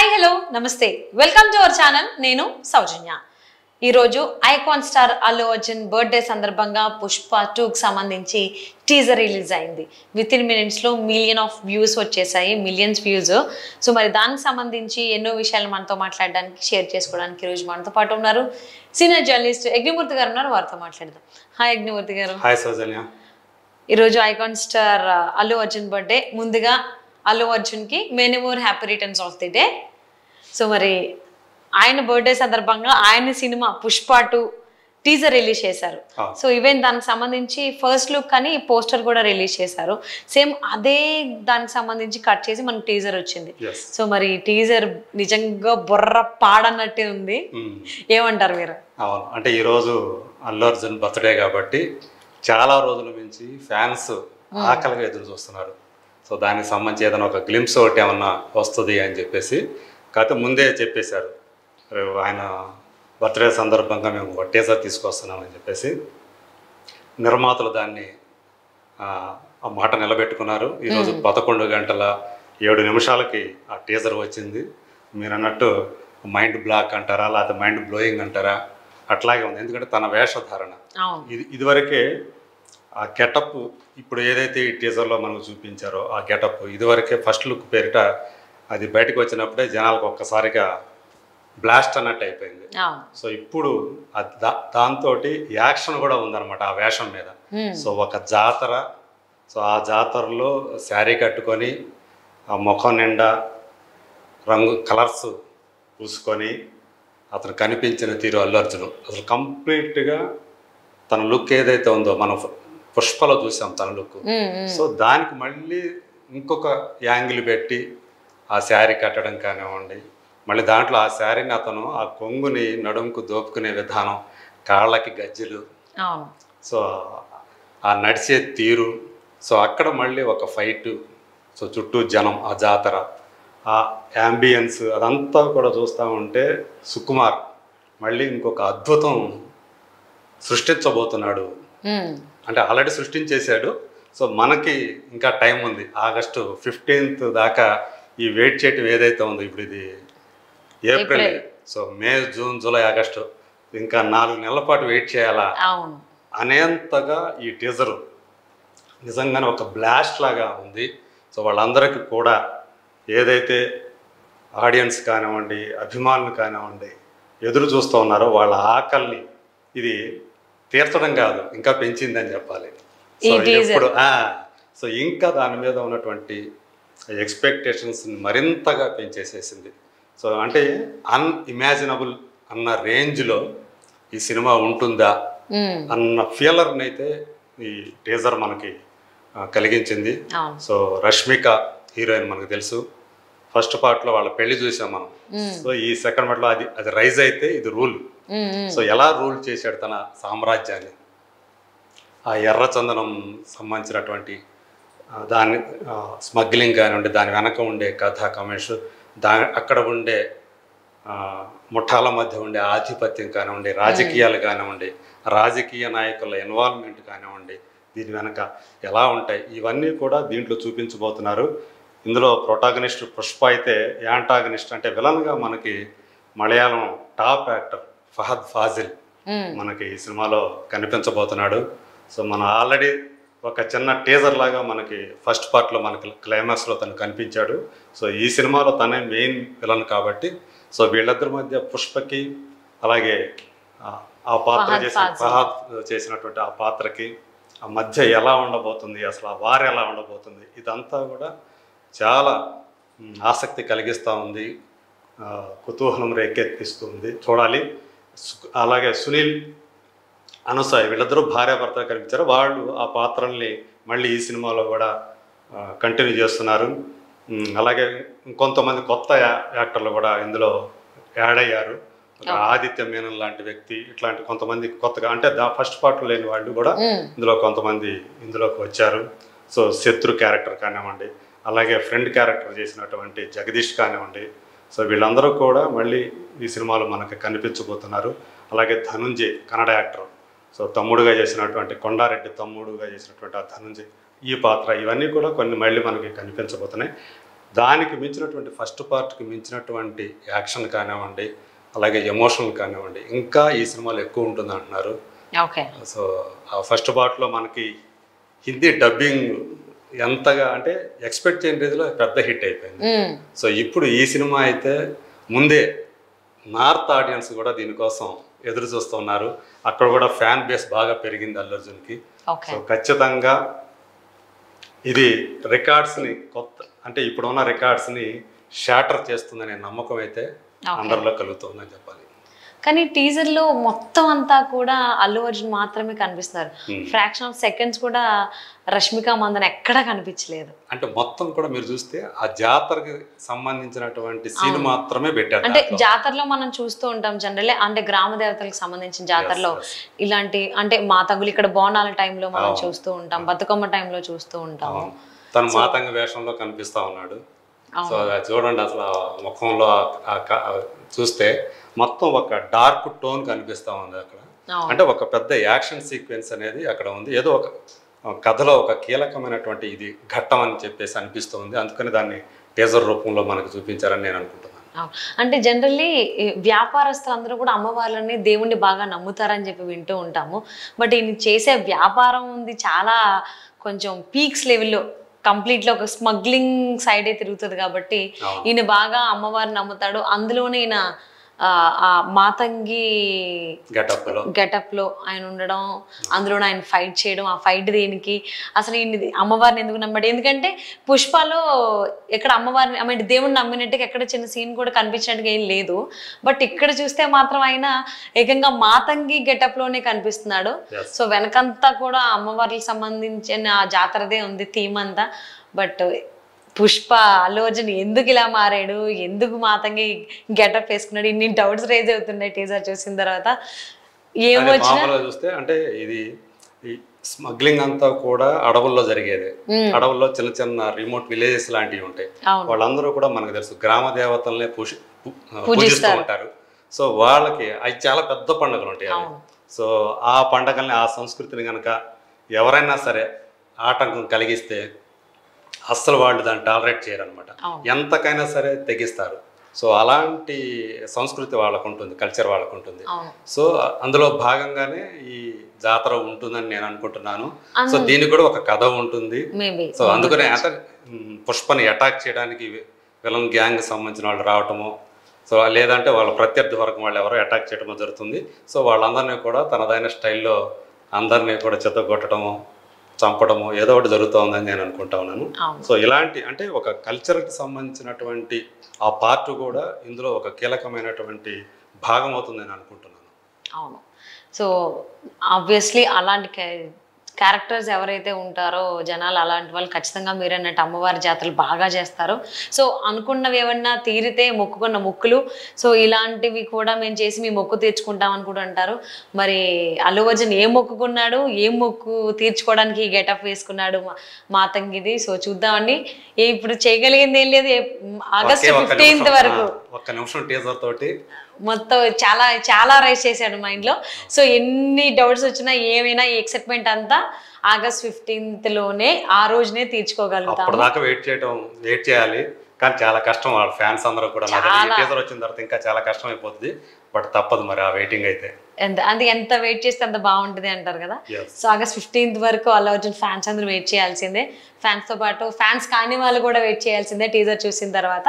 Hi hello నమస్తే welcome to our channel నేను సౌజన్య ఈ రోజు icon star Allu Arjun birthday సందర్భంగా పుష్ప 2 కి సంబంధించి టీజర్ రిలీజ్ అయింది విత్ ఇన్ మినిట్స్ లో మిలియన్ ఆఫ్ వ్యూస్ వచ్చేసాయి మిలియన్స్ వ్యూస్ సో మరి దానికి సంబంధించి ఎన్నో విషయాలు మనతో మాట్లాడడానికి షేర్ చేసుకోవడానికి ఈ రోజు మనతో పాటు ఉన్నారు సీనియర్ జర్నలిస్ట్ యజ్ఞమూర్తి గారు ఉన్నారు వారితో మాట్లాడదాం హాయ్ యజ్ఞమూర్తి గారు హాయ్ సౌజన్య ఈ రోజు icon star Allu Arjun birthday ముందుగా అల్లు అర్జున్ కి many more happy returns of the day so మరి ఆయన బర్త్డే సందర్భంగా ఆయన సినిమా పుష్ప 2 టీజర్ రిలీజ్ చేశారు సో ఈవెన్ దానికి సంబంధించి ఫస్ట్ లుక్ అని పోస్టర్ కూడా రిలీజ్ చేశారు సేమ్ అదే దానికి సంబంధించి కట్ చేసి మనకు టీజర్ వచ్చింది సో మరి టీజర్ నిజంగా బుర్ర పాడన్నట్టే ఉంది ఏమంటారు మీరు అవును అంటే ఈరోజు అల్లు అర్జున్ బర్త్డే కాబట్టి చాలా రోజుల నుంచి ఫ్యాన్స్ ఆకలిగా ఎదురు చూస్తున్నారు సో దానికి సంబంధించి ఏదైనా ఒక గ్లిమ్స్ ఒకటి ఏమన్నా వస్తుంది అని చెప్పేసి కాకపోతే ముందే చెప్పేశారు ఆయన బర్త్డే సందర్భంగా మేము ఒక టీజర్ తీసుకొస్తున్నామని చెప్పేసి నిర్మాతలు దాన్ని ఆ మాట నిలబెట్టుకున్నారు ఈరోజు 11 గంటల 7 నిమిషాలకి ఆ టీజర్ వచ్చింది మీరు అన్నట్టు మైండ్ బ్లాక్ అంటారా లేకపోతే మైండ్ బ్లోయింగ్ అంటారా అట్లాగే ఉంది ఎందుకంటే తన వేషధారణ ఇదివరకే ఆ గెటప్ ఇప్పుడు ఏదైతే ఈ టీజర్లో మనకు చూపించారో ఆ గెటప్ ఇదివరకే ఫస్ట్ లుక్ పేరిట అది బయటకు వచ్చినప్పుడే జనాలకు ఒక్కసారిగా బ్లాస్ట్ అన్నట్టు అయిపోయింది సో ఇప్పుడు దాంతో యాక్షన్ కూడా ఉందన్నమాట ఆ వేషం మీద సో ఒక జాతర సో ఆ జాతరలో శారీ కట్టుకొని ఆ ముఖం నిండా రంగు కలర్స్ పూసుకొని అతను కనిపించిన తీరు అల్లు అర్జున్ అసలు కంప్లీట్గా తన లుక్ ఏదైతే ఉందో మనం పుష్పలో చూసాం తన లుక్ సో దానికి మళ్ళీ ఇంకొక యాంగిల్ పెట్టి ఆ శారీ కట్టడం కానివ్వండి మళ్ళీ దాంట్లో ఆ శారీని అతను ఆ కొంగుని నడుముకు దోపుకునే విధానం కాళ్ళకి గజ్జెలు సో ఆ నడిచే తీరు సో అక్కడ మళ్ళీ ఒక ఫైట్ సో చుట్టూ జనం ఆ జాతర ఆ యాంబియన్స్ అదంతా కూడా చూస్తూ ఉంటే సుకుమార్ మళ్ళీ ఇంకొక అద్భుతం సృష్టించబోతున్నాడు అంటే ఆల్రెడీ సృష్టించేశాడు సో మనకి ఇంకా టైం ఉంది ఆగస్టు 15th దాకా ఈ వెయిట్ చేయటం ఏదైతే ఉందో ఇప్పుడు ఇది April so May June July August ఇంకా 4 నెలల పాటు వెయిట్ చేయాలా అనేంతగా ఈ టీజరు నిజంగానే ఒక బ్లాస్ట్ లాగా ఉంది సో వాళ్ళందరికీ కూడా ఏదైతే ఆడియన్స్ కానివ్వండి అభిమానులు కానివ్వండి ఎదురు చూస్తూ ఉన్నారో వాళ్ళ ఆకలిని ఇది తీర్చడం కాదు ఇంకా పెంచిందని చెప్పాలి సో ఎప్పుడు సో ఇంకా దాని మీద ఉన్నటువంటి ఎక్స్పెక్టేషన్స్ని మరింతగా పెంచేసేసింది సో అంటే అన్ఇమాజినబుల్ అన్న రేంజ్లో ఈ సినిమా ఉంటుందా అన్న ఫీలర్ని అయితే ఈ టీజర్ మనకి కలిగించింది సో రష్మిక హీరోయిన్ మనకు తెలుసు ఫస్ట్ పార్ట్లో వాళ్ళ పెళ్లి చూసాం మనం సో ఈ సెకండ్ పార్ట్లో అది రైజ్ అయితే ఇది రూల్ సో ఎలా రూల్ చేశాడు తన సామ్రాజ్యాన్ని ఆ ఎర్రచందనం సంబంధించినటువంటి దాని స్మగ్లింగ్ కానివ్వండి దాని వెనక ఉండే కథ కమేష్ అక్కడ ఉండే ముఠాల మధ్య ఉండే ఆధిపత్యం కానివ్వండి రాజకీయాలు కానివ్వండి రాజకీయ నాయకుల ఇన్వాల్వ్మెంట్ కానివ్వండి దీని వెనక ఎలా ఉంటాయి ఇవన్నీ కూడా దీంట్లో చూపించబోతున్నారు ఇందులో ప్రొటాగనిస్ట్ పుష్ప అయితే యాంటాగనిస్ట్ అంటే విలన్గా మనకి మలయాళం టాప్ యాక్టర్ ఫహద్ ఫాజిల్ మనకి ఈ సినిమాలో కనిపించబోతున్నాడు సో మన ఆల్రెడీ ఒక చిన్న టీజర్ లాగా మనకి ఫస్ట్ పార్ట్లో మనకి క్లైమాక్స్లో తను కనిపించాడు సో ఈ సినిమాలో తనే మెయిన్ విలన్ కాబట్టి సో వీళ్ళిద్దరి మధ్య పుష్పకి అలాగే ఆ పాత్ర ఫహద్ చేసినటువంటి ఆ పాత్రకి ఆ మధ్య ఎలా ఉండబోతుంది అసలు ఆ వారు ఎలా ఉండబోతుంది ఇదంతా కూడా చాలా ఆసక్తి కలిగిస్తూ ఉంది కుతూహలం రేకెత్తిస్తుంది చూడాలి అలాగే సునీల్ అనసూయ వీళ్ళిద్దరూ భార్యాభర్తలు కనిపించారు వాళ్ళు ఆ పాత్రల్ని మళ్ళీ ఈ సినిమాలో కూడా కంటిన్యూ చేస్తున్నారు అలాగే కొంతమంది కొత్త యాక్టర్లు కూడా ఇందులో యాడ్ అయ్యారు ఆదిత్య మేనన్ లాంటి వ్యక్తి ఇట్లాంటి కొంతమంది కొత్తగా అంటే ఫస్ట్ పార్ట్లో లేని వాళ్ళు కూడా ఇందులో కొంతమంది ఇందులోకి వచ్చారు సో శత్రు క్యారెక్టర్ కానివ్వండి అలాగే ఫ్రెండ్ క్యారెక్టర్ చేసినటువంటి జగదీష్ కానివ్వండి సో వీళ్ళందరూ కూడా మళ్ళీ ఈ సినిమాలో మనకు కనిపించబోతున్నారు అలాగే ధనుంజయ్ కన్నడ యాక్టర్ సో తమ్ముడుగా చేసినటువంటి కొండారెడ్డి తమ్ముడుగా చేసినటువంటి ఆ ధనుంజయ్ ఈ పాత్ర ఇవన్నీ కూడా కొన్ని మళ్ళీ మనకి కనిపించబోతున్నాయి దానికి మించినటువంటి ఫస్ట్ పార్ట్కి మించినటువంటి యాక్షన్ కానివ్వండి, అలాగే ఎమోషనల్ కానివ్వండి, ఇంకా ఈ సినిమాలో ఎక్కువ ఉంటుంది అంటున్నారు. ఓకే. సో ఆ ఫస్ట్ పార్ట్లో మనకి హిందీ డబ్బింగ్ ఎంతగా అంటే ఎక్స్పెక్ట్ చేయని రీతిలో పెద్ద హిట్ అయిపోయింది. సో ఇప్పుడు ఈ సినిమా అయితే ముందే నార్త్ ఆడియన్స్ కూడా దీనికోసం ఎదురు చూస్తున్నారు. అక్కడ కూడా ఫ్యాన్ బేస్ బాగా పెరిగింది అల్లు అర్జున్కి. సో ఖచ్చితంగా ఇది రికార్డ్స్ని కొత్త అంటే ఇప్పుడున్న రికార్డ్స్ని షాటర్ చేస్తుందనే నమ్మకం అయితే అందరిలో కలుగుతుందని చెప్పాలి. కానీ టీజర్లో మొత్తం అంతా కూడా అల్లు అర్జున్ మాత్రమే కనిపిస్తున్నారు. ఫ్రాక్షన్ ఆఫ్ సెకండ్స్ కూడా రష్మిక మందన ఎక్కడా కనిపించలేదు. అంటే మొత్తం కూడా మీరు చూస్తే ఆ జాతరకి సంబంధించినటువంటి సీన్ మాత్రమే పెట్టారు. అంటే జాతరలో మనం చూస్తూ ఉంటాం జనరల్లీ, అంటే గ్రామ దేవతలకు సంబంధించిన జాతరలో ఇలాంటి అంటే మాతంగులు ఇక్కడ బోనాల టైంలో మనం చూస్తూ ఉంటాం, బతుకమ్మ టైంలో చూస్తూ ఉంటాము. తను మాతంగ వేషంలో కనిపిస్తా ఉన్నాడు. సో చూడండి అసలు ముఖంలో చూస్తే మొత్తం ఒక డార్క్ టోన్ కనిపిస్తా ఉంది అక్కడ. అంటే ఒక పెద్ద యాక్షన్ సీక్వెన్స్ అనేది అక్కడ ఉంది. ఏదో ఒక కథలో ఒక కీలకమైనటువంటి ఇది ఘట్టం అని చెప్పేసి అనిపిస్తుంది. అందుకని దాన్ని టీజర్ రూపంలో మనకు చూపించారని నేను అనుకుంటున్నాను. అంటే జనరల్లీ వ్యాపారస్తులు అందరూ కూడా అమ్మవార్లని దేవుణ్ణి బాగా నమ్ముతారని చెప్పి వింటూ ఉంటాము. బట్ ఈయన చేసే వ్యాపారం ఉంది చాలా కొంచెం పీక్స్ లెవెల్లో, కంప్లీట్లో ఒక స్మగ్లింగ్ సైడే తిరుగుతుంది కాబట్టి ఈయన బాగా అమ్మవారిని నమ్ముతాడు. అందులోనే ఈయన ఆ మాతంగి గెటప్ లో ఆయన ఉండడం, అందులో ఆయన ఫైట్ చేయడం, ఆ ఫైట్ దేనికి అసలు ఈయన అమ్మవారిని ఎందుకు నమ్మాడు? ఎందుకంటే పుష్పలో ఎక్కడ అమ్మవారిని ఐ మీన్ దేవుడిని నమ్మినట్టుగా ఎక్కడ చిన్న సీన్ కూడా కనిపించినట్టుగా ఏం లేదు. బట్ ఇక్కడ చూస్తే మాత్రం ఆయన ఏకంగా మాతంగి గెటప్ లోనే కనిపిస్తున్నాడు. సో వెనకంతా కూడా అమ్మవారికి సంబంధించిన జాతరదే ఉంది థీమ్ అంతా. బట్ పుష్ప అల్లు అర్జున్ ఎందుకు ఇలా మారాడు, ఎందుకు మాతంగి గెటప్ వేసుకున్నాడు, ఇన్ని డౌట్స్ రేజ్ అవుతున్నాయి టీజర్ చూసిన తర్వాత. ఏమొచ్చినా చూస్తే అంటే ఇది స్మగ్లింగ్ అంతా కూడా అడవుల్లో జరిగేది. అడవుల్లో చిన్న చిన్న రిమోట్ విలేజెస్ లాంటివి ఉంటాయి. వాళ్ళందరూ కూడా మనకు తెలుసు గ్రామ దేవతల్ని పూజిస్తూ ఉంటారు. సో వాళ్ళకి అవి చాలా పెద్ద పండుగలు ఉంటాయి. సో ఆ పండుగల్ని ఆ సంస్కృతిని కనుక ఎవరైనా సరే ఆటంకం కలిగిస్తే అస్సలు వాళ్ళు దాన్ని టాలరేట్ చేయరు అనమాట. ఎంతకైనా సరే తెగిస్తారు. సో అలాంటి సంస్కృతి వాళ్ళకు ఉంటుంది, కల్చర్ వాళ్ళకు ఉంటుంది. సో అందులో భాగంగానే ఈ జాతర ఉంటుందని నేను అనుకుంటున్నాను. సో దీనికి కూడా ఒక కథ ఉంటుంది. సో అందుకనే అంటే పుష్పని అటాక్ చేయడానికి విలన్ గ్యాంగ్ సంబంధించిన వాళ్ళు రావటము, సో లేదంటే వాళ్ళ ప్రత్యర్థి వర్గం వాళ్ళు ఎవరో అటాక్ చేయడమో జరుగుతుంది. సో వాళ్ళందరినీ కూడా తనదైన స్టైల్లో అందరినీ కూడా చెత్తగొట్టడము, చంపడము ఏదో ఒకటి జరుగుతుందని నేను అనుకుంటా ఉన్నాను. సో ఇలాంటి అంటే ఒక కల్చర్కి సంబంధించినటువంటి ఆ పార్ట్ కూడా ఇందులో ఒక కీలకమైనటువంటి భాగం అవుతుంది నేను అనుకుంటున్నాను. అవును. సో ఆబ్వియస్లీ అలాంటి క్యారెక్టర్స్ ఎవరైతే ఉంటారో జనాలు అలాంటి వాళ్ళు ఖచ్చితంగా మీరు అన్నట్టు అమ్మవారి జాతరలు బాగా చేస్తారు. సో అనుకున్నవి ఏమన్నా తీరితే మొక్కుకున్న మొక్కులు, సో ఇలాంటివి కూడా మేము చేసి మీ మొక్కు తీర్చుకుంటామని కూడా అంటారు. మరి అల్లు అర్జున్ ఏం మొక్కుకున్నాడు, ఏం మొక్కు తీర్చుకోవడానికి గెటప్ వేసుకున్నాడు మాతంగిది. సో చూద్దామండి. ఇప్పుడు చేయగలిగింది ఏం లేదు. ఆగస్టు 15th వరకు ఒక్క నిమిషం టీజర్ తోటి మొత్తం చాలా చాలా రైస్ చేశాడు మైండ్లో. సో ఎన్ని డౌట్స్ వచ్చినా ఏమైనా ఈ ఎక్సైట్మెంట్ అంతా ఆగస్ట్ 15th లోనే ఆ రోజునే తీర్చుకోగలుగుతాం. అప్పటిదాకా వెయిట్ చేయాలి. కానీ చాలా కష్టం. వాళ్ళ ఫ్యాన్స్ అందరూ కూడా టీజర్ వచ్చిన తర్వాత ఇంకా చాలా కష్టం అయిపోతుంది. బట్ తప్పదు మరి ఆ వెయిటింగ్ అయితే. ఎంత వెయిట్ చేస్తే అంత బాగుంటుంది అంటారు కదా. సో ఆగస్ట్ 15th వరకు అల్లు అర్జున్ ఫ్యాన్స్ అందరూ వెయిట్ చేయాల్సిందే. ఫ్యాన్స్తో పాటు ఫ్యాన్స్ కాని వాళ్ళు కూడా వెయిట్ చేయాల్సిందే టీజర్ చూసిన తర్వాత.